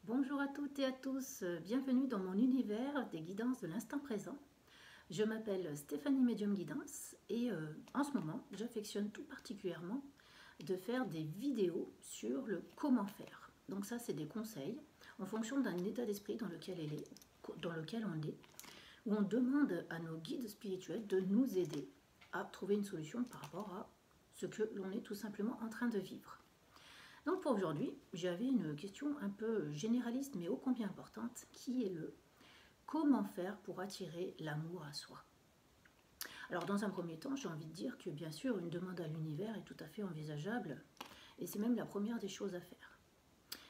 Bonjour à toutes et à tous, bienvenue dans mon univers des guidances de l'instant présent. Je m'appelle Stéphanie Medium Guidance et en ce moment, j'affectionne tout particulièrement de faire des vidéos sur le comment faire. Donc ça, c'est des conseils en fonction d'un état d'esprit dans lequel on est, où on demande à nos guides spirituels de nous aider à trouver une solution par rapport à ce que l'on est tout simplement en train de vivre. Donc pour aujourd'hui, j'avais une question un peu généraliste mais ô combien importante, qui est le comment faire pour attirer l'amour à soi. Alors dans un premier temps, j'ai envie de dire que bien sûr, une demande à l'univers est tout à fait envisageable et c'est même la première des choses à faire.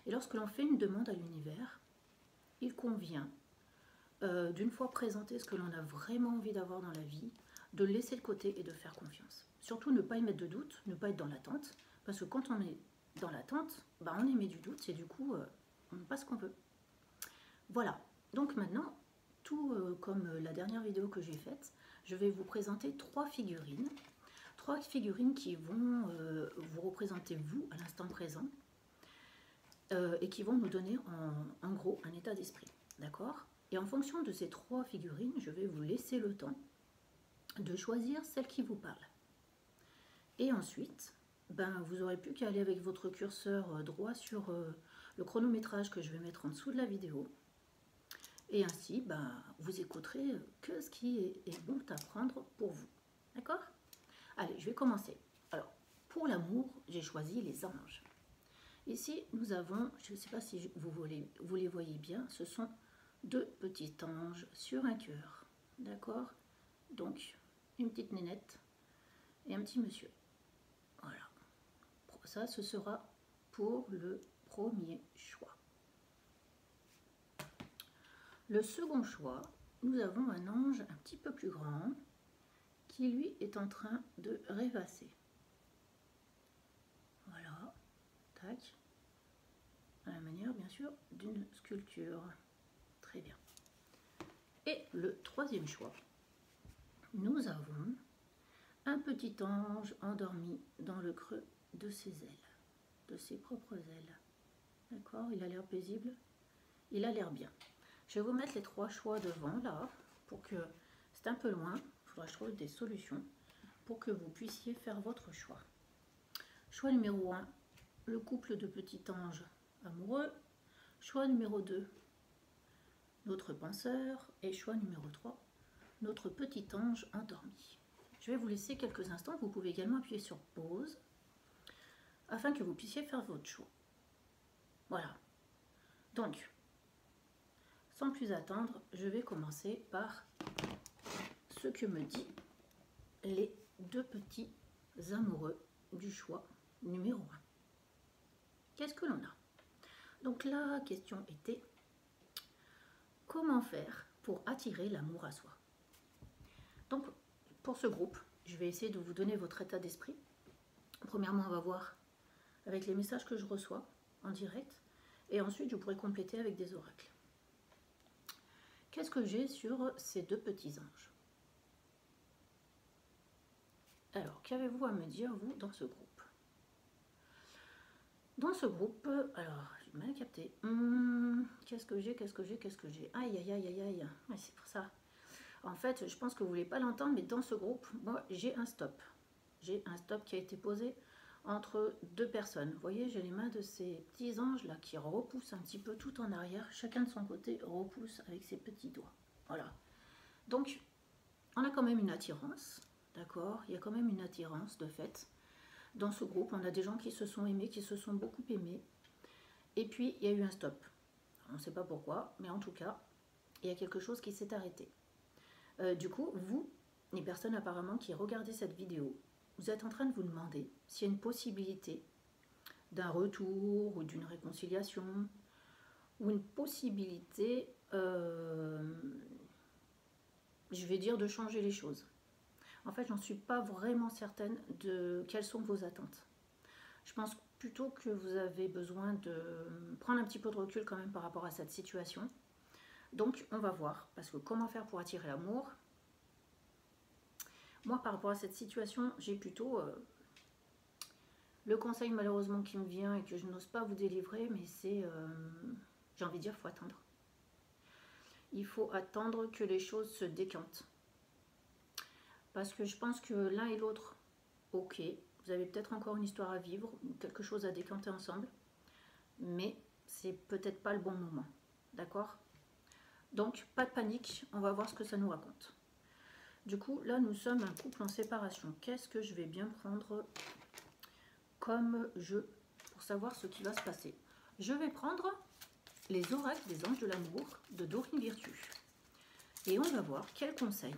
Et lorsque l'on fait une demande à l'univers, il convient, d'une fois présenté ce que l'on a vraiment envie d'avoir dans la vie, de le laisser de côté et de faire confiance. Surtout ne pas y mettre de doute, ne pas être dans l'attente, parce que quand on est dans l'attente, on émet du doute et du coup, on n'a pas ce qu'on veut. Voilà, donc maintenant, tout comme la dernière vidéo que j'ai faite, je vais vous présenter trois figurines qui vont vous représenter vous à l'instant présent et qui vont nous donner en gros un état d'esprit, d'accord? Et en fonction de ces trois figurines, je vais vous laisser le temps de choisir celle qui vous parle. Et ensuite, vous n'aurez plus qu'à aller avec votre curseur droit sur le chronométrage que je vais mettre en dessous de la vidéo. Et ainsi, vous écouterez que ce qui est bon à prendre pour vous. D'accord? Allez, je vais commencer. Alors, pour l'amour, j'ai choisi les anges. Ici, nous avons, je ne sais pas si vous les voyez bien, ce sont deux petits anges sur un cœur. D'accord? Donc, une petite nénette et un petit monsieur. Voilà. Ça, ce sera pour le premier choix. Le second choix, nous avons un ange un petit peu plus grand qui lui est en train de rêvasser. Voilà, tac, à la manière bien sûr d'une sculpture. Très bien. Et le troisième choix, nous avons un petit ange endormi dans le creux de ses ailes, de ses propres ailes. D'accord, il a l'air paisible, il a l'air bien. Je vais vous mettre les trois choix devant là, pour que c'est un peu loin, il faudra que je trouve des solutions pour que vous puissiez faire votre choix. Choix numéro 1, le couple de petits anges amoureux. Choix numéro 2, notre penseur. Et choix numéro 3, notre petit ange endormi. Je vais vous laisser quelques instants, vous pouvez également appuyer sur pause afin que vous puissiez faire votre choix. Voilà. Donc, sans plus attendre, je vais commencer par ce que me dit les deux petits amoureux du choix numéro 1. Qu'est-ce que l'on a? Donc la question était, comment faire pour attirer l'amour à soi? Donc pour ce groupe, je vais essayer de vous donner votre état d'esprit. Premièrement, on va voir avec les messages que je reçois en direct, et ensuite je pourrai compléter avec des oracles. Qu'est-ce que j'ai sur ces deux petits anges? Alors, qu'avez-vous à me dire, vous, dans ce groupe? Dans ce groupe, alors, j'ai mal capté. Qu'est-ce que j'ai? Aïe, aïe, aïe, aïe, aïe. Ouais, c'est pour ça. En fait, je pense que vous ne voulez pas l'entendre, mais dans ce groupe, moi, j'ai un stop. J'ai un stop qui a été posé entre deux personnes. Vous voyez, j'ai les mains de ces petits anges là qui repoussent un petit peu tout en arrière. Chacun de son côté repousse avec ses petits doigts. Voilà. Donc, on a quand même une attirance, d'accord? Il y a quand même une attirance de fait. Dans ce groupe, on a des gens qui se sont aimés, qui se sont beaucoup aimés. Et puis, il y a eu un stop. On ne sait pas pourquoi, mais en tout cas, il y a quelque chose qui s'est arrêté. Du coup, vous, les personnes apparemment qui regardez cette vidéo, vous êtes en train de vous demander s'il y a une possibilité d'un retour ou d'une réconciliation, ou une possibilité, je vais dire, de changer les choses. En fait, j'en suis pas vraiment certaine de quelles sont vos attentes. Je pense plutôt que vous avez besoin de prendre un petit peu de recul quand même par rapport à cette situation. Donc, on va voir, parce que comment faire pour attirer l'amour? Moi, par rapport à cette situation, j'ai plutôt le conseil malheureusement qui me vient et que je n'ose pas vous délivrer, mais c'est J'ai envie de dire, il faut attendre. Il faut attendre que les choses se décantent. Parce que je pense que l'un et l'autre, ok, vous avez peut-être encore une histoire à vivre, quelque chose à décanter ensemble, mais c'est peut-être pas le bon moment, d'accord? Donc, pas de panique, on va voir ce que ça nous raconte. Du coup, là, nous sommes un couple en séparation. Qu'est-ce que je vais bien prendre comme jeu pour savoir ce qui va se passer? Je vais prendre les oracles des anges de l'amour de Dorine Virtue. Et on va voir quels conseils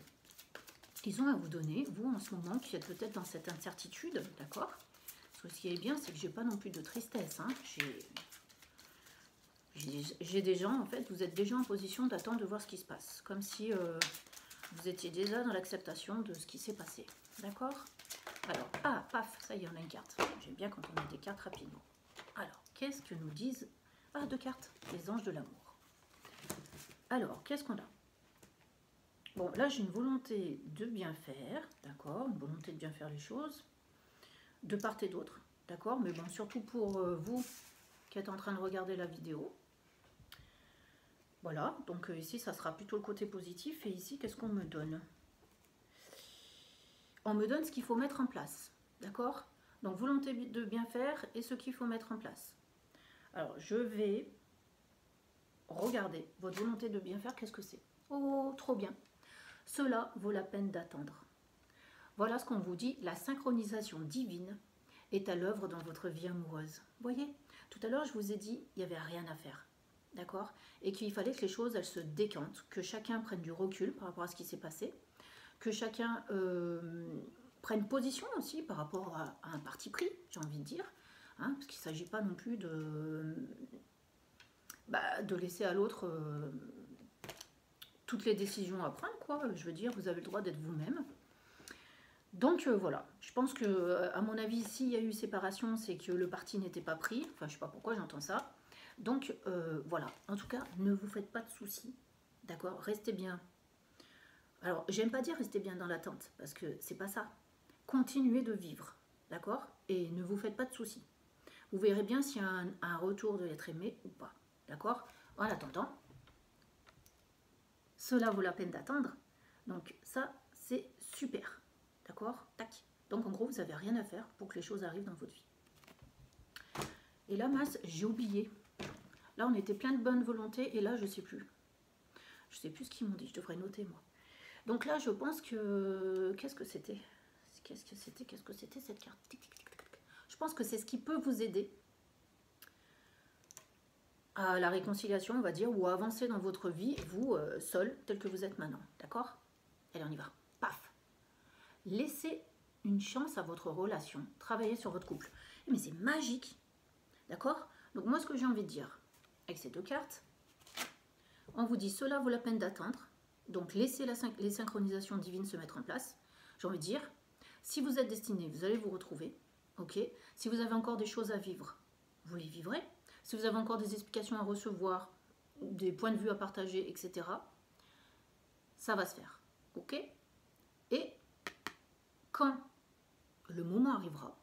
ils ont à vous donner, vous en ce moment qui êtes peut-être dans cette incertitude, d'accord? Parce que ce qui est bien, c'est que j'ai pas non plus de tristesse. Hein. J'ai des gens, en fait, vous êtes déjà en position d'attendre de voir ce qui se passe. Comme si vous étiez déjà dans l'acceptation de ce qui s'est passé. D'accord? Alors, ah, paf, ça y est, on a une carte. J'aime bien quand on a des cartes rapidement. Alors, qu'est-ce que nous disent... Ah, 2 cartes, les anges de l'amour. Alors, qu'est-ce qu'on a? Bon, là, j'ai une volonté de bien faire, d'accord? Une volonté de bien faire les choses, de part et d'autre, d'accord? Mais bon, surtout pour vous qui êtes en train de regarder la vidéo. Voilà, donc ici, ça sera plutôt le côté positif. Et ici, qu'est-ce qu'on me donne? On me donne ce qu'il faut mettre en place, d'accord? Donc, volonté de bien faire et ce qu'il faut mettre en place. Alors, je vais regarder votre volonté de bien faire, qu'est-ce que c'est? Oh, trop bien! Cela vaut la peine d'attendre. Voilà ce qu'on vous dit, la synchronisation divine est à l'œuvre dans votre vie amoureuse. Vous voyez, tout à l'heure, je vous ai dit, il n'y avait rien à faire, d'accord? Et qu'il fallait que les choses, elles se décantent, que chacun prenne du recul par rapport à ce qui s'est passé, que chacun prenne position aussi par rapport à un parti pris, j'ai envie de dire, hein, parce qu'il ne s'agit pas non plus de laisser à l'autre... toutes les décisions à prendre, quoi. Je veux dire, vous avez le droit d'être vous-même. Donc voilà, je pense que, à mon avis, s'il y a eu séparation, c'est que le parti n'était pas pris. Enfin, je sais pas pourquoi j'entends ça. Donc voilà, en tout cas, ne vous faites pas de soucis, d'accord? Restez bien. Alors, j'aime pas dire restez bien dans l'attente, parce que c'est pas ça. Continuez de vivre, d'accord? Et ne vous faites pas de soucis. Vous verrez bien s'il y a un retour de l'être aimé ou pas, d'accord? En attendant, cela vaut la peine d'attendre. Donc ça, c'est super. D'accord? Tac. Donc en gros, vous n'avez rien à faire pour que les choses arrivent dans votre vie. Et là, mince, j'ai oublié. Là, on était plein de bonne volonté et là, je sais plus. Je sais plus ce qu'ils m'ont dit. Je devrais noter, moi. Donc là, je pense que... Qu'est-ce que c'était? Qu'est-ce que c'était cette carte? Je pense que c'est ce qui peut vous aider à la réconciliation, on va dire, ou à avancer dans votre vie, vous, seul, tel que vous êtes maintenant. D'accord? Allez, on y va. Paf! Laissez une chance à votre relation. Travaillez sur votre couple. Mais c'est magique. D'accord? Donc moi, ce que j'ai envie de dire, avec ces 2 cartes, on vous dit, cela vaut la peine d'attendre. Donc laissez les synchronisations divines se mettre en place. J'ai envie de dire, si vous êtes destiné, vous allez vous retrouver. Ok? Si vous avez encore des choses à vivre, vous les vivrez. Si vous avez encore des explications à recevoir, des points de vue à partager, etc., ça va se faire. Ok? Et quand le moment arrivera,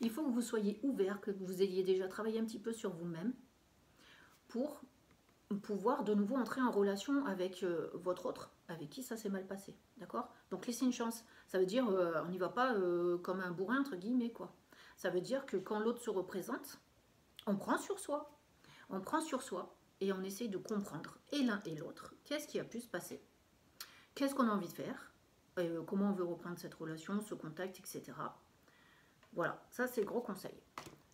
il faut que vous soyez ouvert, que vous ayez déjà travaillé un petit peu sur vous-même pour pouvoir de nouveau entrer en relation avec votre autre, avec qui ça s'est mal passé. D'accord? Donc laissez une chance. Ça veut dire, on n'y va pas comme un bourrin, entre guillemets, quoi. Ça veut dire que quand l'autre se représente, on prend sur soi. On prend sur soi et on essaye de comprendre, et l'un et l'autre, qu'est-ce qui a pu se passer. Qu'est-ce qu'on a envie de faire, comment on veut reprendre cette relation, ce contact, etc. Voilà, ça c'est le gros conseil.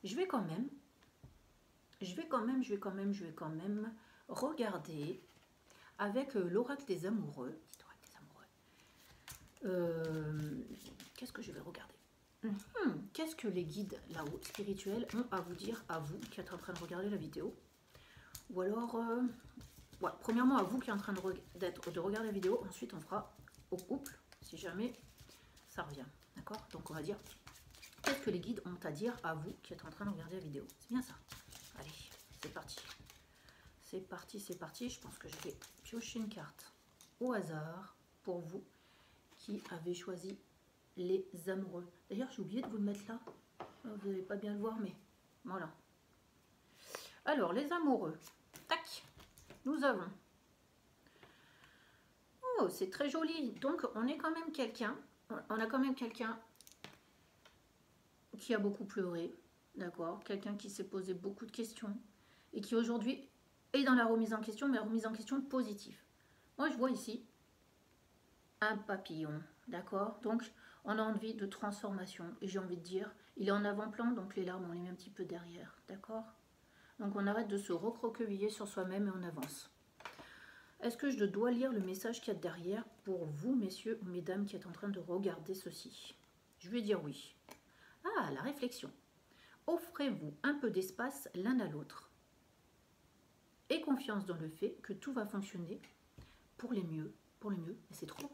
Je vais quand même regarder avec l'oracle des amoureux. Qu'est-ce que je vais regarder? Qu'est-ce que les guides là-haut spirituels ont à vous dire, à vous qui êtes en train de regarder la vidéo? Ou alors, ouais, premièrement à vous qui êtes en train de regarder la vidéo, ensuite on fera au couple, si jamais ça revient. D'accord? Donc on va dire, qu'est-ce que les guides ont à dire à vous qui êtes en train de regarder la vidéo? C'est bien ça. Allez, c'est parti. C'est parti, c'est parti. Je pense que je vais piocher une carte au hasard pour vous qui avez choisi les amoureux. D'ailleurs, j'ai oublié de vous le mettre là. Vous n'allez pas bien le voir, mais voilà. Alors, les amoureux. Tac. Nous avons... Oh, c'est très joli. Donc, on est quand même quelqu'un. On a quand même quelqu'un qui a beaucoup pleuré. D'accord? Quelqu'un qui s'est posé beaucoup de questions. Et qui aujourd'hui est dans la remise en question, mais la remise en question positive. Moi, je vois ici un papillon. D'accord? Donc, on a envie de transformation. Et j'ai envie de dire, il est en avant-plan, donc les larmes, on les met un petit peu derrière. D'accord? Donc, on arrête de se recroqueviller sur soi-même et on avance. Est-ce que je dois lire le message qu'il y a derrière pour vous, messieurs ou mesdames, qui êtes en train de regarder ceci? Je vais dire oui. Ah, la réflexion. Offrez-vous un peu d'espace l'un à l'autre. Et confiance dans le fait que tout va fonctionner pour le mieux. Et c'est trop.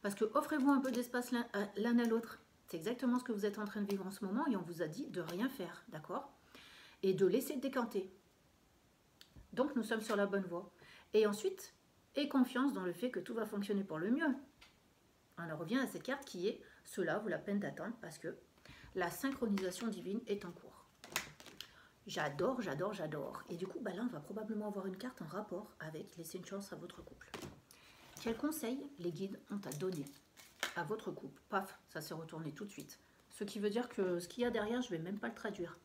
Parce que offrez-vous un peu d'espace l'un à l'autre. C'est exactement ce que vous êtes en train de vivre en ce moment et on vous a dit de rien faire, d'accord? Et de laisser décanter. Donc nous sommes sur la bonne voie. Et ensuite, aie confiance dans le fait que tout va fonctionner pour le mieux. On en revient à cette carte qui est « Cela vaut la peine d'attendre parce que la synchronisation divine est en cours ». J'adore, j'adore, j'adore. Et du coup, là, on va probablement avoir une carte en rapport avec « Laissez une chance à votre couple ». Quels conseils les guides ont à donner à votre couple? Paf, ça s'est retourné tout de suite. Ce qui veut dire que ce qu'il y a derrière, je ne vais même pas le traduire.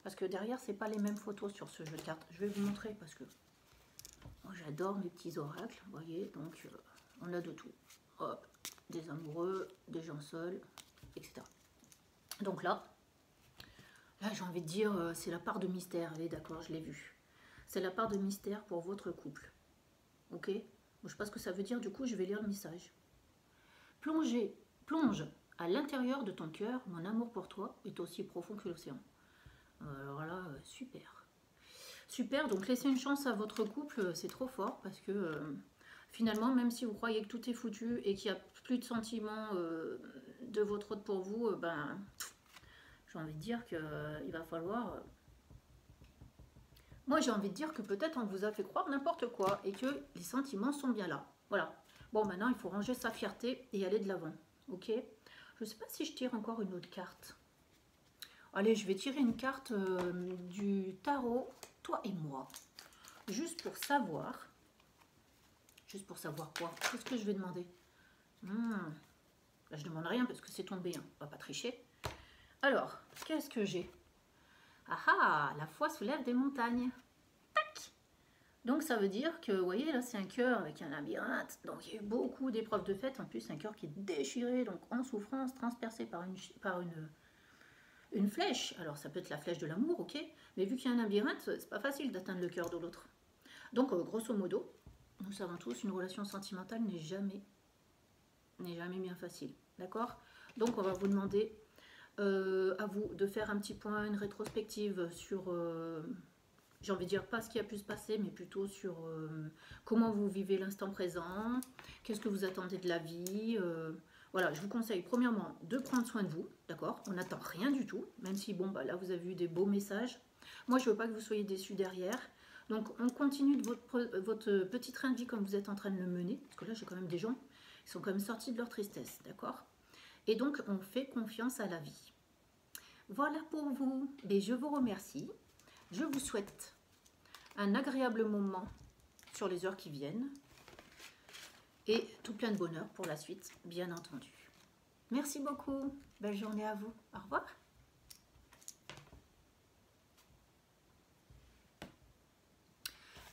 Parce que derrière, ce n'est pas les mêmes photos sur ce jeu de cartes. Je vais vous montrer parce que moi, j'adore mes petits oracles. Vous voyez, donc on a de tout. Hop, des amoureux, des gens seuls, etc. Donc là j'ai envie de dire, c'est la part de mystère. Allez, d'accord, je l'ai vu. C'est la part de mystère pour votre couple. Ok? Je ne sais pas ce que ça veut dire, du coup, je vais lire le message. Plonge à l'intérieur de ton cœur, mon amour pour toi est aussi profond que l'océan. Alors là, super. Super, donc laissez une chance à votre couple, c'est trop fort, parce que finalement, même si vous croyez que tout est foutu et qu'il n'y a plus de sentiments de votre autre pour vous, j'ai envie de dire qu'il va falloir... Moi, j'ai envie de dire que peut-être on vous a fait croire n'importe quoi et que les sentiments sont bien là. Voilà. Bon, maintenant, il faut ranger sa fierté et aller de l'avant. Ok? Je ne sais pas si je tire encore une autre carte. Allez, je vais tirer une carte du tarot, toi et moi. Juste pour savoir. Juste pour savoir quoi? Qu'est-ce que je vais demander? Là, je ne demande rien parce que c'est tombé. Hein. On va pas tricher. Alors, qu'est-ce que j'ai? Ah ah, la foi soulève des montagnes. Tac! Donc ça veut dire que, vous voyez, là c'est un cœur avec un labyrinthe. Donc il y a eu beaucoup d'épreuves de fait. En plus, un cœur qui est déchiré, donc en souffrance, transpercé par une flèche. Alors ça peut être la flèche de l'amour, ok? Mais vu qu'il y a un labyrinthe, c'est pas facile d'atteindre le cœur de l'autre. Donc grosso modo, nous savons tous, une relation sentimentale n'est jamais bien facile. D'accord? Donc on va vous demander... à vous de faire un petit point, une rétrospective sur, j'ai envie de dire pas ce qui a pu se passer, mais plutôt sur comment vous vivez l'instant présent, qu'est-ce que vous attendez de la vie. Voilà, je vous conseille premièrement de prendre soin de vous, d'accord? On n'attend rien du tout, même si bon, là vous avez eu des beaux messages. Moi, je ne veux pas que vous soyez déçus derrière. Donc, on continue de votre petit train de vie comme vous êtes en train de le mener, parce que là, j'ai quand même des gens qui sont quand même sortis de leur tristesse, d'accord? Et donc, on fait confiance à la vie. Voilà pour vous. Et je vous remercie. Je vous souhaite un agréable moment sur les heures qui viennent. Et tout plein de bonheur pour la suite, bien entendu. Merci beaucoup. Belle journée à vous. Au revoir.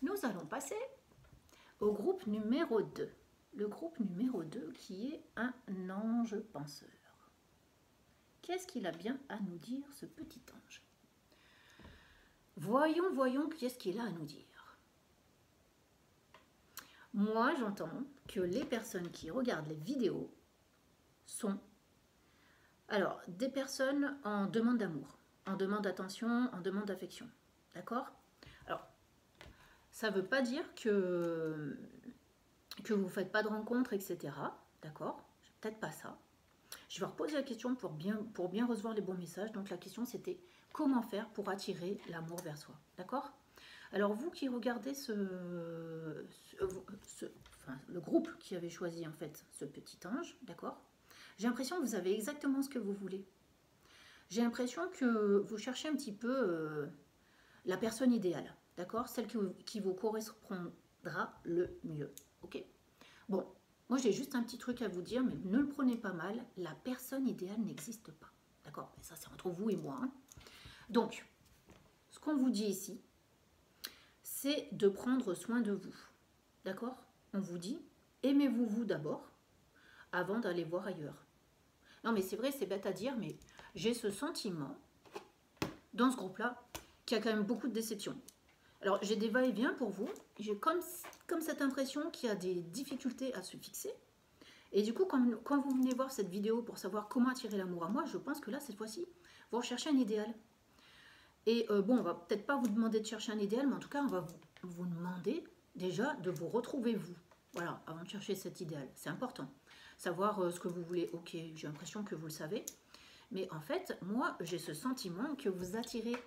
Nous allons passer au groupe numéro 2. Le groupe numéro 2 qui est un ange penseur. Qu'est-ce qu'il a bien à nous dire, ce petit ange? Voyons, qu'est-ce qu'il a à nous dire. Moi, j'entends que les personnes qui regardent les vidéos sont alors des personnes en demande d'amour, en demande d'attention, en demande d'affection. D'accord? Alors, ça ne veut pas dire que vous ne faites pas de rencontres, etc. D'accord? Peut-être pas ça. Je vais reposer la question pour bien recevoir les bons messages. Donc la question c'était comment faire pour attirer l'amour vers soi. D'accord? Alors vous qui regardez le groupe qui avait choisi en fait ce petit ange, d'accord? J'ai l'impression que vous avez exactement ce que vous voulez. J'ai l'impression que vous cherchez un petit peu la personne idéale, d'accord? Celle qui vous correspondra le mieux, ok? Bon, moi j'ai juste un petit truc à vous dire, mais ne le prenez pas mal, la personne idéale n'existe pas, d'accord? Ça c'est entre vous et moi, hein. Donc, ce qu'on vous dit ici, c'est de prendre soin de vous, d'accord? On vous dit, aimez-vous vous d'abord, avant d'aller voir ailleurs. Non mais c'est vrai, c'est bête à dire, mais j'ai ce sentiment, dans ce groupe-là, qu'il y a quand même beaucoup de déceptions. Alors j'ai des va-et-vient pour vous, j'ai comme cette impression qu'il y a des difficultés à se fixer. Et du coup, quand vous venez voir cette vidéo pour savoir comment attirer l'amour à moi, je pense que là, cette fois-ci, vous recherchez un idéal. Et bon, on va peut-être pas vous demander de chercher un idéal, mais en tout cas, on va vous demander déjà de vous retrouver vous. Voilà, avant de chercher cet idéal, c'est important. Savoir ce que vous voulez, ok, j'ai l'impression que vous le savez. Mais en fait, moi, j'ai ce sentiment que vous attirez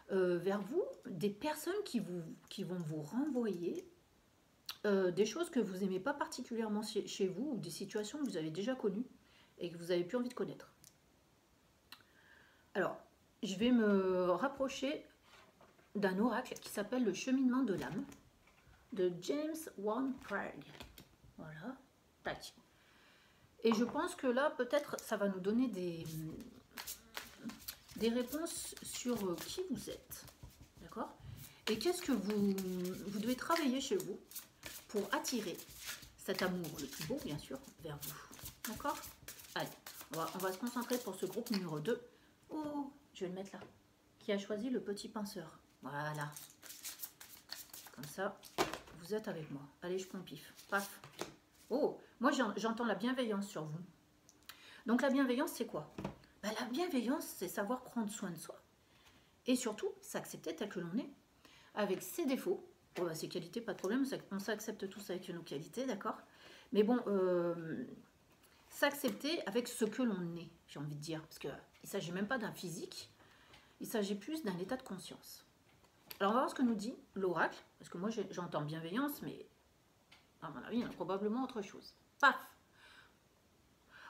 vers vous des personnes qui vont vous renvoyer des choses que vous n'aimez pas particulièrement chez vous, ou des situations que vous avez déjà connues et que vous n'avez plus envie de connaître. Alors, je vais me rapprocher d'un oracle qui s'appelle le cheminement de l'âme de James Van Praagh. Voilà, tac. Et je pense que là, peut-être, ça va nous donner des réponses sur qui vous êtes, d'accord? Et qu'est-ce que vous devez travailler chez vous pour attirer cet amour le plus beau, bien sûr, vers vous, d'accord? Allez, on va se concentrer pour ce groupe numéro 2. Oh, je vais le mettre là. Qui a choisi le petit pinceur. Voilà. Comme ça, vous êtes avec moi. Allez, je prends pif. Paf. Oh, moi j'entends la bienveillance sur vous. Donc la bienveillance, c'est quoi? Ben, la bienveillance, c'est savoir prendre soin de soi. Et surtout, s'accepter tel que l'on est. Avec ses défauts. Bon, ben, ses qualités, pas de problème. On s'accepte tous avec nos qualités, d'accord? Mais bon, s'accepter avec ce que l'on est, j'ai envie de dire. Parce qu'il ne s'agit même pas d'un physique. Il s'agit plus d'un état de conscience. Alors, on va voir ce que nous dit l'oracle. Parce que moi, j'entends bienveillance, mais à mon avis, il y en a probablement autre chose. Paf!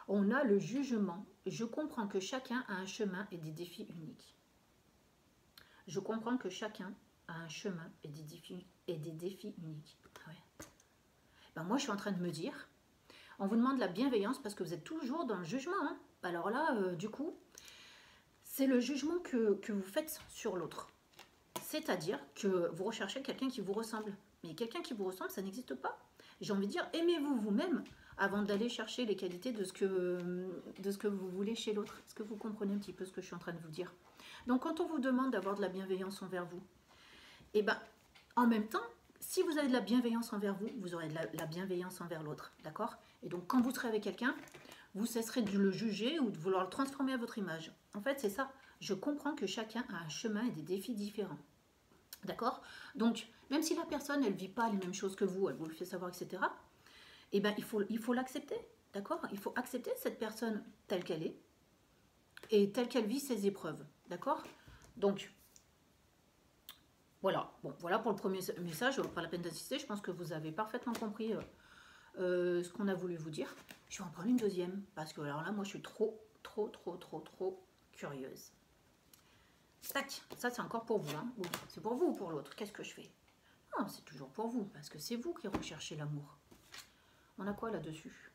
On a le jugement. Je comprends que chacun a un chemin et des défis uniques. Je comprends que chacun a un chemin et des défis uniques. Ah ouais. Ben moi, je suis en train de me dire, on vous demande la bienveillance parce que vous êtes toujours dans le jugement. Hein. Alors là, du coup, c'est le jugement que vous faites sur l'autre. C'est-à-dire que vous recherchez quelqu'un qui vous ressemble. Mais quelqu'un qui vous ressemble, ça n'existe pas. J'ai envie de dire, aimez-vous vous-même avant d'aller chercher les qualités de ce que vous voulez chez l'autre. Est-ce que vous comprenez un petit peu ce que je suis en train de vous dire? Donc, quand on vous demande d'avoir de la bienveillance envers vous, et ben, en même temps, si vous avez de la bienveillance envers vous, vous aurez de la bienveillance envers l'autre, d'accord? Et donc, quand vous serez avec quelqu'un, vous cesserez de le juger ou de vouloir le transformer à votre image. En fait, c'est ça. Je comprends que chacun a un chemin et des défis différents. D'accord? Donc, même si la personne, elle ne vit pas les mêmes choses que vous, elle vous le fait savoir, etc., eh ben, il faut l'accepter. D'accord? Il faut accepter cette personne telle qu'elle est et telle qu'elle vit ses épreuves. D'accord? Donc, voilà. Bon, voilà pour le premier message. Pas la peine d'insister. Je pense que vous avez parfaitement compris ce qu'on a voulu vous dire. Je vais en prendre une deuxième parce que alors là, moi, je suis trop curieuse. Tac, ça c'est encore pour vous. Hein. Oui, c'est pour vous ou pour l'autre? Qu'est-ce que je fais? Non, c'est toujours pour vous, parce que c'est vous qui recherchez l'amour. On a quoi là-dessus?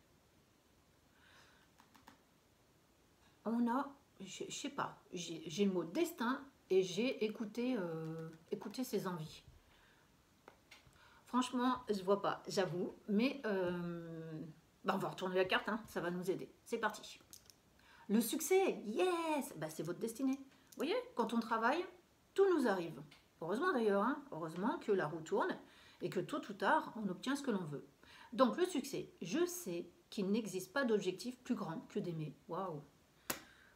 On a, je sais pas, j'ai le mot destin et j'ai écouté ses envies. Franchement, je vois pas, j'avoue, mais bah on va retourner la carte, hein, ça va nous aider. C'est parti. Le succès, yes, bah c'est votre destinée. Vous voyez, quand on travaille, tout nous arrive. Heureusement d'ailleurs, hein, heureusement que la roue tourne et que tôt ou tard, on obtient ce que l'on veut. Donc le succès, je sais qu'il n'existe pas d'objectif plus grand que d'aimer. Waouh!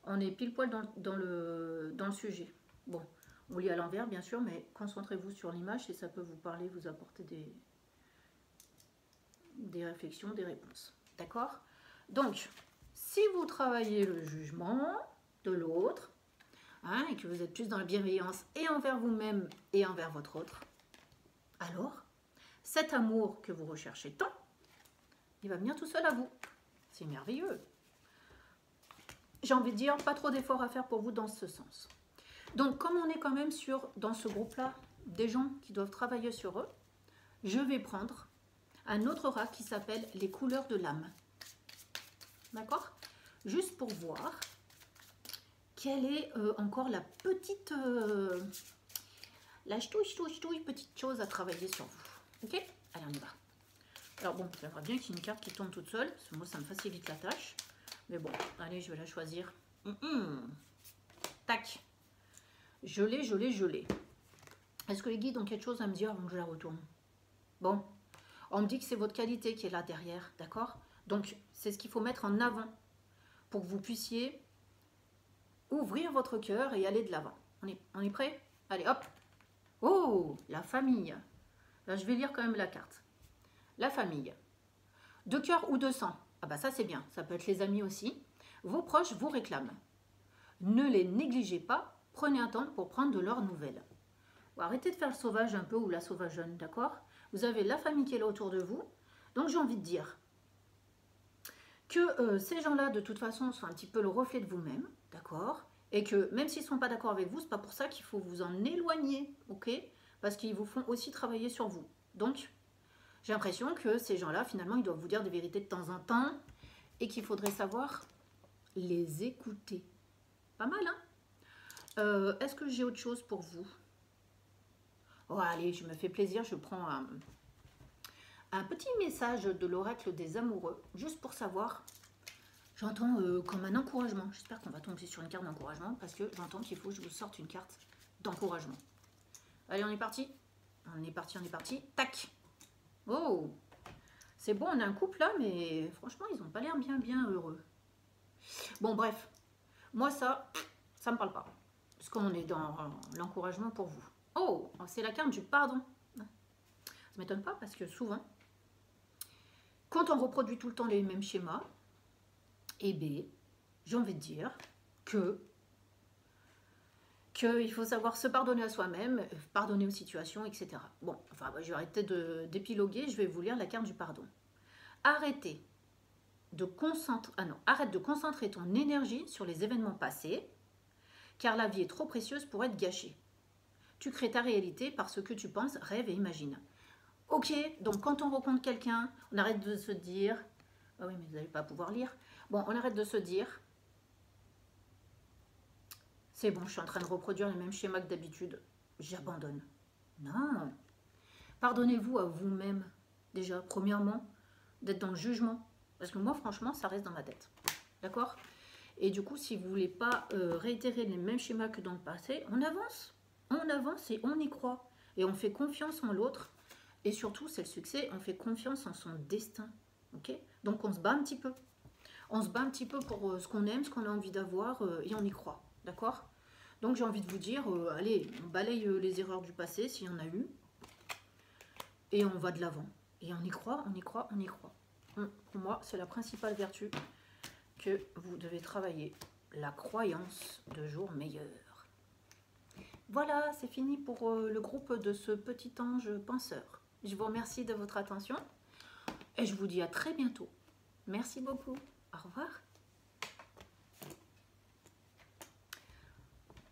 On est pile poil dans le sujet. Bon, on lit à l'envers bien sûr, mais concentrez-vous sur l'image et ça peut vous parler, vous apporter des réflexions, des réponses. D'accord? Donc, si vous travaillez le jugement de l'autre, hein, et que vous êtes plus dans la bienveillance et envers vous-même et envers votre autre, alors cet amour que vous recherchez tant, il va venir tout seul à vous. C'est merveilleux. J'ai envie de dire, pas trop d'efforts à faire pour vous dans ce sens. Donc, comme on est quand même dans ce groupe-là, des gens qui doivent travailler sur eux, je vais prendre un autre oracle qui s'appelle les couleurs de l'âme. D'accord? Juste pour voir quelle est encore la petite, la ch'touille, petite chose à travailler sur vous. Ok? Allez, on y va. Alors bon, j'aimerais bien qu'il y ait une carte qui tombe toute seule, parce que moi ça me facilite la tâche. Mais bon, allez, je vais la choisir. Tac. Je l'ai. Est-ce que les guides ont quelque chose à me dire avant que je la retourne? Bon, on me dit que c'est votre qualité qui est là derrière, d'accord? Donc, c'est ce qu'il faut mettre en avant pour que vous puissiez ouvrir votre cœur et aller de l'avant. On est prêt? Allez, hop. Oh, la famille. Là, je vais lire quand même la carte. La famille. De cœur ou de sang. Ah bah ça, c'est bien. Ça peut être les amis aussi. Vos proches vous réclament. Ne les négligez pas. Prenez un temps pour prendre de leurs nouvelles. Bon, arrêtez de faire le sauvage un peu ou la sauvageonne, d'accord? Vous avez la famille qui est là autour de vous. Donc, j'ai envie de dire que ces gens-là, de toute façon, sont un petit peu le reflet de vous-même, d'accord? Et que même s'ils ne sont pas d'accord avec vous, c'est pas pour ça qu'il faut vous en éloigner, ok? Parce qu'ils vous font aussi travailler sur vous. Donc, j'ai l'impression que ces gens-là, finalement, ils doivent vous dire des vérités de temps en temps et qu'il faudrait savoir les écouter. Pas mal, hein? Est-ce que j'ai autre chose pour vous? Oh, allez, je me fais plaisir, je prends un petit message de l'oracle des amoureux, juste pour savoir. J'entends comme un encouragement. J'espère qu'on va tomber sur une carte d'encouragement parce que j'entends qu'il faut que je vous sorte une carte d'encouragement. Allez, on est parti. On est parti. Tac. Oh, c'est bon, on a un couple là, mais franchement, ils n'ont pas l'air bien heureux. Bon, bref. Moi, ça me parle pas. Parce qu'on est dans l'encouragement pour vous. Oh, c'est la carte du pardon. Ça m'étonne pas parce que souvent, quand on reproduit tout le temps les mêmes schémas, eh bien, j'ai envie de dire qu'il faut savoir se pardonner à soi-même, pardonner aux situations, etc. Bon, enfin, je vais arrêter d'épiloguer, je vais vous lire la carte du pardon. Arrête de concentrer ton énergie sur les événements passés, car la vie est trop précieuse pour être gâchée. Tu crées ta réalité par ce que tu penses, rêves et imagines. Ok, donc quand on rencontre quelqu'un, on arrête de se dire... Ah oui, mais vous n'allez pas pouvoir lire. Bon, on arrête de se dire... C'est bon, je suis en train de reproduire le même schéma que d'habitude. J'abandonne. Non. Pardonnez-vous à vous-même, déjà, premièrement, d'être dans le jugement. Parce que moi, franchement, ça reste dans ma tête. D'accord? Et du coup, si vous ne voulez pas réitérer les mêmes schémas que dans le passé, on avance. On avance et on y croit. Et on fait confiance en l'autre. Et surtout, c'est le succès, on fait confiance en son destin. Ok? Donc, on se bat un petit peu. On se bat un petit peu pour ce qu'on aime, ce qu'on a envie d'avoir, et on y croit. D'accord? Donc, j'ai envie de vous dire, allez, on balaye les erreurs du passé, s'il y en a eu. Et on va de l'avant. Et on y croit. Pour moi, c'est la principale vertu que vous devez travailler. La croyance de jours meilleurs. Voilà, c'est fini pour le groupe de ce petit ange penseur. Je vous remercie de votre attention et je vous dis à très bientôt. Merci beaucoup. Au revoir.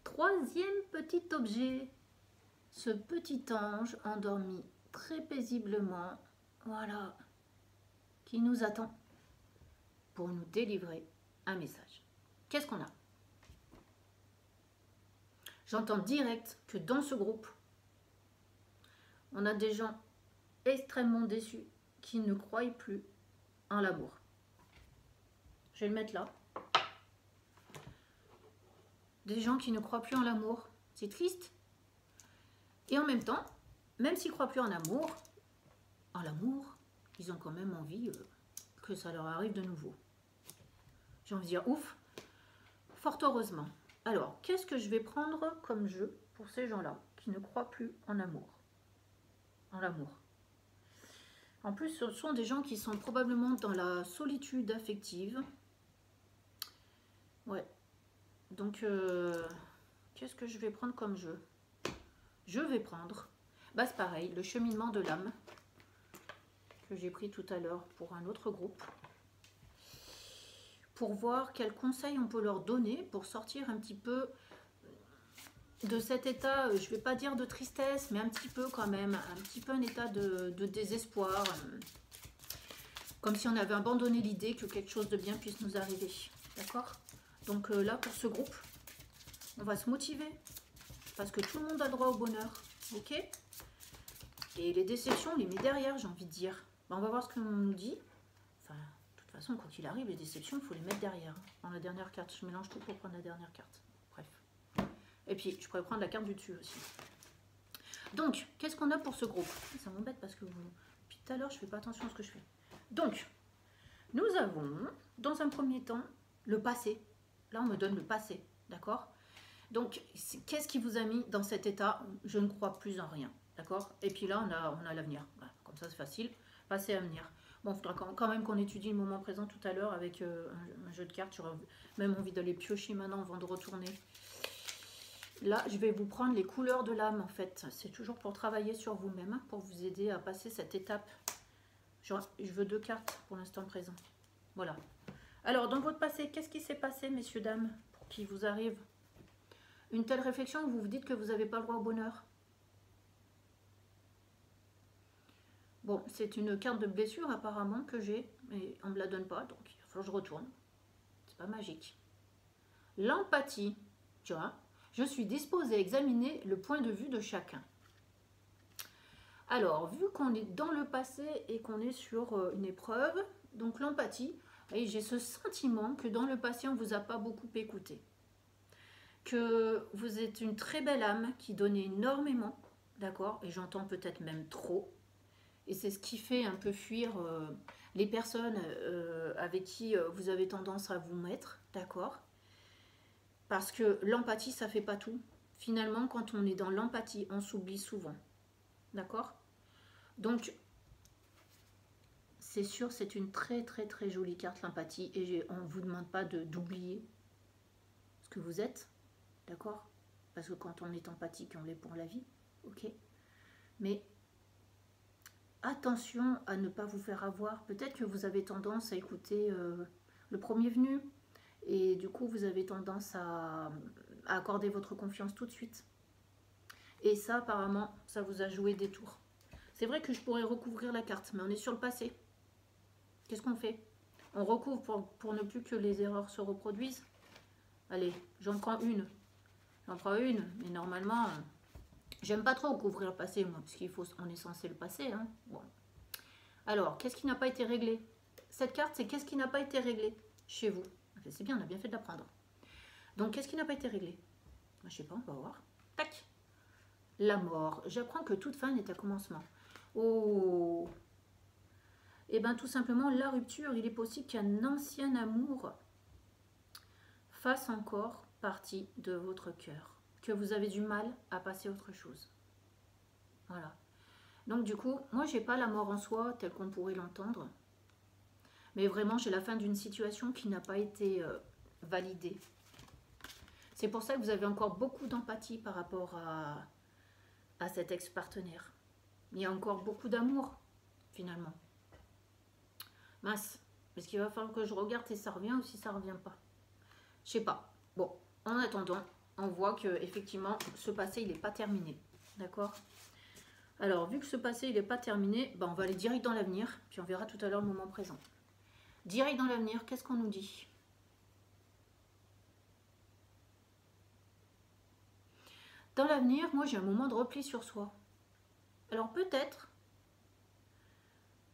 Troisième petit objet. Ce petit ange endormi très paisiblement, voilà, qui nous attend pour nous délivrer un message. Qu'est-ce qu'on a? J'entends direct que dans ce groupe, on a des gens extrêmement déçus qui ne croient plus en l'amour. Je vais le mettre là. Des gens qui ne croient plus en l'amour. C'est triste. Et en même temps, même s'ils ne croient plus en l'amour, ils ont quand même envie que ça leur arrive de nouveau. J'ai envie de dire ouf, fort heureusement. Alors, qu'est-ce que je vais prendre comme jeu pour ces gens-là qui ne croient plus en amour? En l'amour. En plus, ce sont des gens qui sont probablement dans la solitude affective. Ouais. Donc, qu'est-ce que je vais prendre comme jeu? Je vais prendre, bah c'est pareil, le cheminement de l'âme que j'ai pris tout à l'heure pour un autre groupe. Pour voir quels conseils on peut leur donner pour sortir un petit peu de cet état, je ne vais pas dire de tristesse, mais un petit peu quand même, un petit peu un état de désespoir, comme si on avait abandonné l'idée que quelque chose de bien puisse nous arriver, d'accord? Donc là, pour ce groupe, on va se motiver, parce que tout le monde a droit au bonheur, ok? Et les déceptions, on les met derrière, j'ai envie de dire. Ben, on va voir ce qu'on nous dit. Enfin, de toute façon, quoi qu'il arrive, les déceptions, il faut les mettre derrière. Dans la dernière carte, je mélange tout pour prendre la dernière carte. Bref. Et puis, je pourrais prendre la carte du dessus aussi. Donc, qu'est-ce qu'on a pour ce groupe? Ça m'embête parce que depuis tout à l'heure, je ne fais pas attention à ce que je fais. Donc, nous avons, dans un premier temps, le passé. Là, on me donne le passé, d'accord? Donc, qu'est-ce qui vous a mis dans cet état? Je ne crois plus en rien, d'accord? Et puis là, on a l'avenir. Voilà, comme ça, c'est facile. Passé, avenir. Bon, il faudra quand même qu'on étudie le moment présent tout à l'heure avec un jeu de cartes. J'aurais même envie d'aller piocher maintenant avant de retourner. Là, je vais vous prendre les couleurs de l'âme, en fait. C'est toujours pour travailler sur vous-même, pour vous aider à passer cette étape. Je veux 2 cartes pour l'instant présent. Voilà. Alors, dans votre passé, qu'est-ce qui s'est passé, messieurs, dames, pour qu'il vous arrive une telle réflexion où vous vous dites que vous n'avez pas le droit au bonheur? Bon, c'est une carte de blessure, apparemment, que j'ai, mais on ne me la donne pas, donc il va falloir que je retourne. C'est pas magique. L'empathie, tu vois. Je suis disposée à examiner le point de vue de chacun. Alors, vu qu'on est dans le passé et qu'on est sur une épreuve, donc l'empathie, j'ai ce sentiment que dans le passé, on ne vous a pas beaucoup écouté. Que vous êtes une très belle âme qui donne énormément, d'accord? Et j'entends peut-être même trop. Et c'est ce qui fait un peu fuir les personnes avec qui vous avez tendance à vous mettre, d'accord? Parce que l'empathie, ça fait pas tout. Finalement, quand on est dans l'empathie, on s'oublie souvent. D'accord? Donc, c'est sûr, c'est une très très très jolie carte, l'empathie. Et on ne vous demande pas d'oublier ce que vous êtes. D'accord? Parce que quand on est empathique, on l'est pour la vie. Ok? Mais attention à ne pas vous faire avoir. Peut-être que vous avez tendance à écouter le premier venu. Et du coup, vous avez tendance à accorder votre confiance tout de suite. Et ça, apparemment, ça vous a joué des tours. C'est vrai que je pourrais recouvrir la carte, mais on est sur le passé. Qu'est-ce qu'on fait? On recouvre pour ne plus que les erreurs se reproduisent. Allez, j'en prends une. J'en prends une, mais normalement, j'aime pas trop couvrir le passé, moi, parce qu'on est censé le passer. Hein. Bon. Alors, qu'est-ce qui n'a pas été réglé? Cette carte, c'est qu'est-ce qui n'a pas été réglé chez vous? C'est bien, on a bien fait de l'apprendre. Donc, qu'est-ce qui n'a pas été réglé? Je sais pas, on va voir. Tac. La mort. J'apprends que toute fin est un commencement. Oh. Eh bien, tout simplement, la rupture. Il est possible qu'un ancien amour fasse encore partie de votre cœur. Que vous avez du mal à passer à autre chose. Voilà. Donc, du coup, moi, j'ai pas la mort en soi, telle qu'on pourrait l'entendre. Mais vraiment, j'ai la fin d'une situation qui n'a pas été validée. C'est pour ça que vous avez encore beaucoup d'empathie par rapport à cet ex-partenaire. Il y a encore beaucoup d'amour, finalement. Mince, est-ce qu'il va falloir que je regarde si ça revient ou si ça revient pas? Je sais pas. Bon, en attendant, on voit que effectivement, ce passé, il n'est pas terminé. D'accord? Alors, vu que ce passé, il n'est pas terminé, ben, on va aller direct dans l'avenir, puis on verra tout à l'heure le moment présent. Direct dans l'avenir, qu'est-ce qu'on nous dit? Dans l'avenir, moi j'ai un moment de repli sur soi. Alors peut-être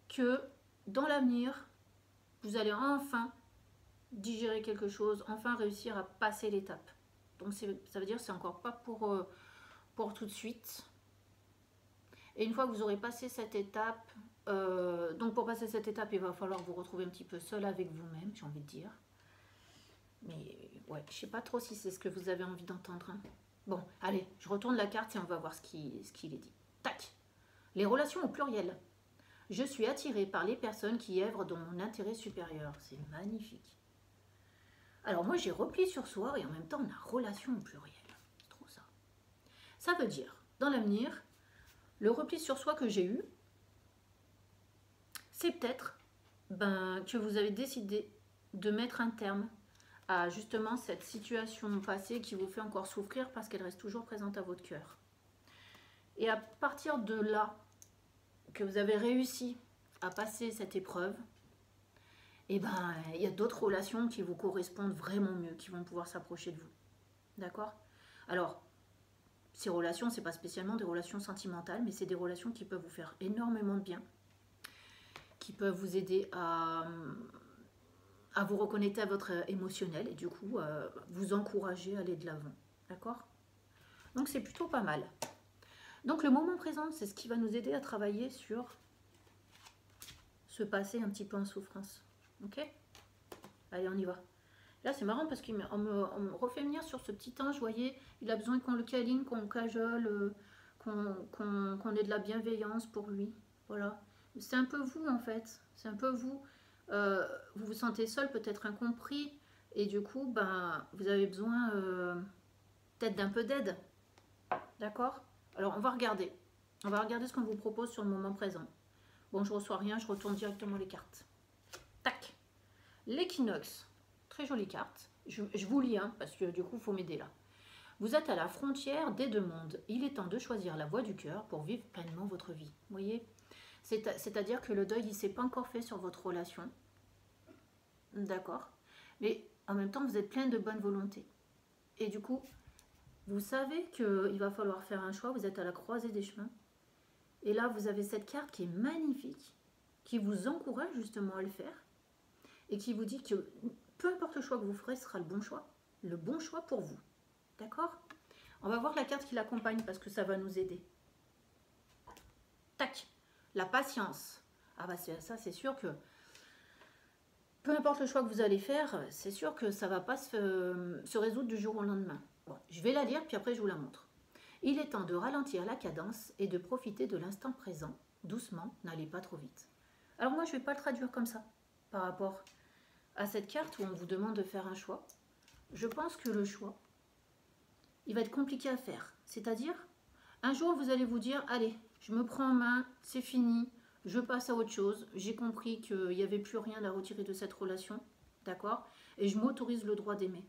que dans l'avenir, vous allez enfin digérer quelque chose, enfin réussir à passer l'étape. Donc ça veut dire que c'est encore pas pour tout de suite. Et une fois que vous aurez passé cette étape, donc pour passer cette étape, il va falloir vous retrouver un petit peu seul avec vous-même, j'ai envie de dire. Mais ouais, je sais pas trop si c'est ce que vous avez envie d'entendre. Hein. Bon, allez, je retourne la carte et on va voir ce qu'il est dit. Tac. Les relations au pluriel. Je suis attirée par les personnes qui œuvrent dans mon intérêt supérieur. C'est magnifique. Alors moi, j'ai repli sur soi et en même temps, on a relation au pluriel. C'est trop ça. Ça veut dire, dans l'avenir, le repli sur soi que j'ai eu, c'est peut-être que vous avez décidé de mettre un terme à justement cette situation passée qui vous fait encore souffrir parce qu'elle reste toujours présente à votre cœur. Et à partir de là, que vous avez réussi à passer cette épreuve, et ben il y a d'autres relations qui vous correspondent vraiment mieux, qui vont pouvoir s'approcher de vous. D'accord? Alors, ces relations, c'est pas spécialement des relations sentimentales, mais c'est des relations qui peuvent vous faire énormément de bien, qui peuvent vous aider à vous reconnecter à votre émotionnel et du coup vous encourager à aller de l'avant. D'accord? Donc c'est plutôt pas mal. Donc le moment présent, c'est ce qui va nous aider à travailler sur ce passé un petit peu en souffrance. Ok? Allez, on y va. Là, c'est marrant parce qu'on me refait venir sur ce petit ange, vous voyez, il a besoin qu'on le câline, qu'on le cajole, qu'on ait de la bienveillance pour lui. Voilà. C'est un peu vous, en fait. C'est un peu vous. Vous vous sentez seul, peut-être incompris, et du coup, ben, vous avez besoin peut-être d'un peu d'aide. D'accord? Alors, on va regarder. On va regarder ce qu'on vous propose sur le moment présent. Bon, je reçois rien, je retourne directement les cartes. Tac! L'équinoxe. Très jolie carte. Je vous lis, hein, parce que du coup, il faut m'aider là. Vous êtes à la frontière des deux mondes. Il est temps de choisir la voie du cœur pour vivre pleinement votre vie. Vous voyez? C'est-à-dire que le deuil, il ne s'est pas encore fait sur votre relation. D'accord? Mais en même temps, vous êtes plein de bonne volonté. Et du coup, vous savez qu'il va falloir faire un choix. Vous êtes à la croisée des chemins. Et là, vous avez cette carte qui est magnifique, qui vous encourage justement à le faire. Et qui vous dit que peu importe le choix que vous ferez, ce sera le bon choix pour vous. D'accord? On va voir la carte qui l'accompagne parce que ça va nous aider. Tac! La patience. Ah bah ça, c'est sûr que peu importe le choix que vous allez faire, c'est sûr que ça ne va pas se résoudre du jour au lendemain. Bon, je vais la lire puis après je vous la montre. Il est temps de ralentir la cadence et de profiter de l'instant présent. Doucement, n'allez pas trop vite. Alors moi, je ne vais pas le traduire comme ça par rapport à cette carte où on vous demande de faire un choix. Je pense que le choix, il va être compliqué à faire. C'est-à-dire, un jour, vous allez vous dire, allez, je me prends en main, c'est fini, je passe à autre chose. J'ai compris qu'il n'y avait plus rien à retirer de cette relation, d'accord? Et je m'autorise le droit d'aimer.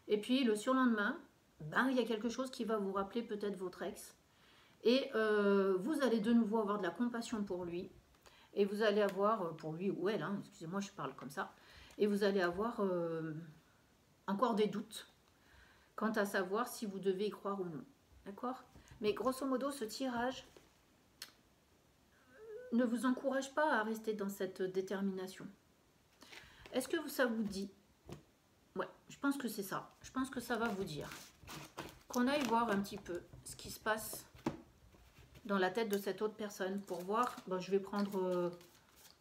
Et puis, le surlendemain, ben, il y a quelque chose qui va vous rappeler peut-être votre ex. Et vous allez de nouveau avoir de la compassion pour lui. Et vous allez avoir, pour lui ou elle, hein, excusez-moi, je parle comme ça. Et vous allez avoir encore des doutes quant à savoir si vous devez y croire ou non. D'accord? Mais grosso modo, ce tirage ne vous encourage pas à rester dans cette détermination. Est-ce que ça vous dit? Ouais, je pense que c'est ça. Je pense que ça va vous dire qu'on aille voir un petit peu ce qui se passe dans la tête de cette autre personne pour voir. Bon, je vais prendre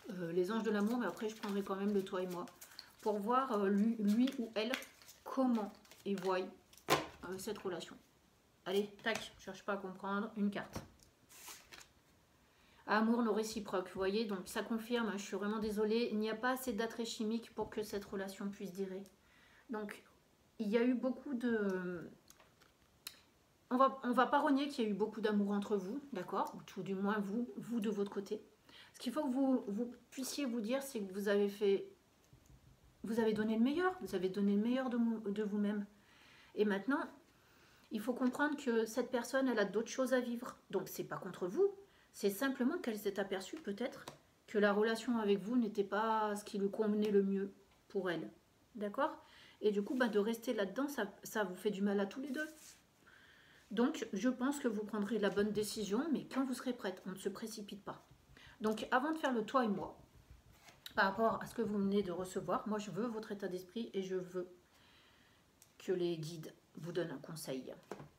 les anges de l'amour, mais après je prendrai quand même le toi et moi pour voir lui ou elle comment ils voient cette relation. Allez, tac, je cherche pas à comprendre, une carte. Amour non réciproque, vous voyez, donc ça confirme, hein, je suis vraiment désolée, il n'y a pas assez d'attrait chimique pour que cette relation puisse durer. Donc, il y a eu beaucoup de... On va pas renier qu'il y a eu beaucoup d'amour entre vous, d'accord? Ou tout du moins vous de votre côté. Ce qu'il faut que vous puissiez vous dire, c'est que vous avez fait... Vous avez donné le meilleur, vous avez donné le meilleur de vous-même. Et maintenant, il faut comprendre que cette personne, elle a d'autres choses à vivre. Donc, c'est pas contre vous. C'est simplement qu'elle s'est aperçue peut-être que la relation avec vous n'était pas ce qui lui convenait le mieux pour elle. D'accord? Et du coup, de rester là-dedans, ça vous fait du mal à tous les deux. Donc, je pense que vous prendrez la bonne décision, mais quand vous serez prête, on ne se précipite pas. Donc, avant de faire le toi et moi, par rapport à ce que vous venez de recevoir, moi, je veux votre état d'esprit et je veux que les guides vous donnent un conseil.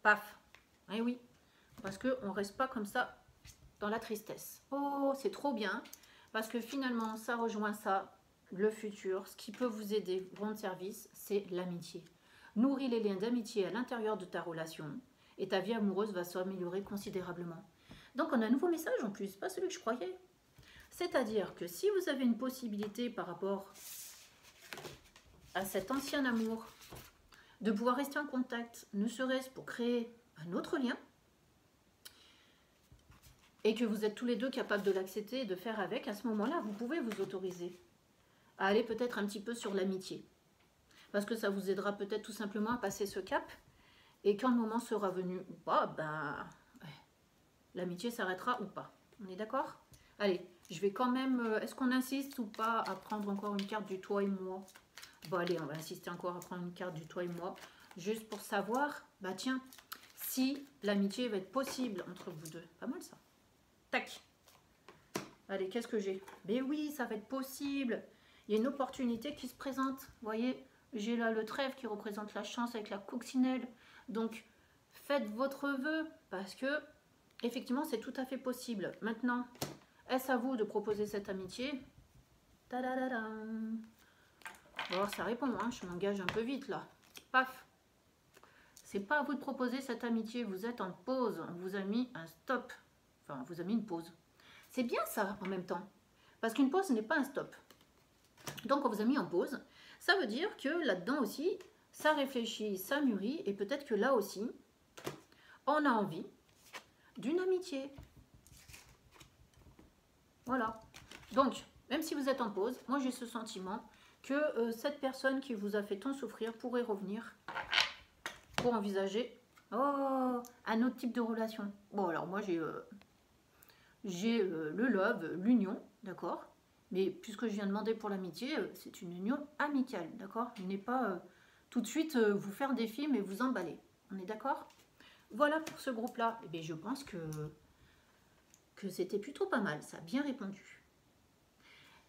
Paf! Eh oui, parce qu'on ne reste pas comme ça dans la tristesse. Oh, c'est trop bien, parce que finalement, ça rejoint ça, le futur. Ce qui peut vous aider, rendre service, c'est l'amitié. Nourris les liens d'amitié à l'intérieur de ta relation et ta vie amoureuse va s'améliorer considérablement. Donc, on a un nouveau message en plus, pas celui que je croyais. C'est-à-dire que si vous avez une possibilité par rapport à cet ancien amour, de pouvoir rester en contact, ne serait-ce pour créer un autre lien, et que vous êtes tous les deux capables de l'accepter et de faire avec, à ce moment-là, vous pouvez vous autoriser à aller peut-être un petit peu sur l'amitié. parce que ça vous aidera peut-être tout simplement à passer ce cap. Et quand le moment sera venu ou pas, ben, ouais, l'amitié s'arrêtera ou pas. On est d'accord? Allez, je vais quand même... Est-ce qu'on insiste ou pas à prendre encore une carte du toi et moi? Bon, allez, on va insister encore à prendre une carte du toi et moi. Juste pour savoir, bah tiens, si l'amitié va être possible entre vous deux. Pas mal ça. Tac. Allez, qu'est-ce que j'ai? Mais oui, ça va être possible. Il y a une opportunité qui se présente. Vous voyez, j'ai là le trèfle qui représente la chance avec la coccinelle. Donc, faites votre vœu parce que, effectivement, c'est tout à fait possible. Maintenant, est-ce à vous de proposer cette amitié? Tadadadam. Alors, ça répond, hein, je m'engage un peu vite là. Paf. C'est pas à vous de proposer cette amitié, vous êtes en pause. On vous a mis un stop. Enfin, on vous a mis une pause. C'est bien ça en même temps. Parce qu'une pause n'est pas un stop. Donc, on vous a mis en pause. Ça veut dire que là-dedans aussi, ça réfléchit, ça mûrit. Et peut-être que là aussi, on a envie d'une amitié. Voilà. Donc, même si vous êtes en pause, moi j'ai ce sentiment que cette personne qui vous a fait tant souffrir pourrait revenir pour envisager un autre type de relation. Bon, alors moi j'ai le love, l'union, d'accord? Mais puisque je viens demander pour l'amitié, c'est une union amicale, d'accord? Il n'est pas tout de suite vous faire des films et vous emballer. On est d'accord? Voilà pour ce groupe-là. Et bien, je pense que c'était plutôt pas mal, ça a bien répondu.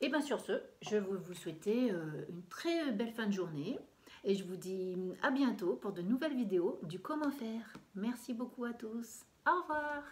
Et bien sur ce, je vais vous souhaiter une très belle fin de journée. Et je vous dis à bientôt pour de nouvelles vidéos du comment faire. Merci beaucoup à tous. Au revoir.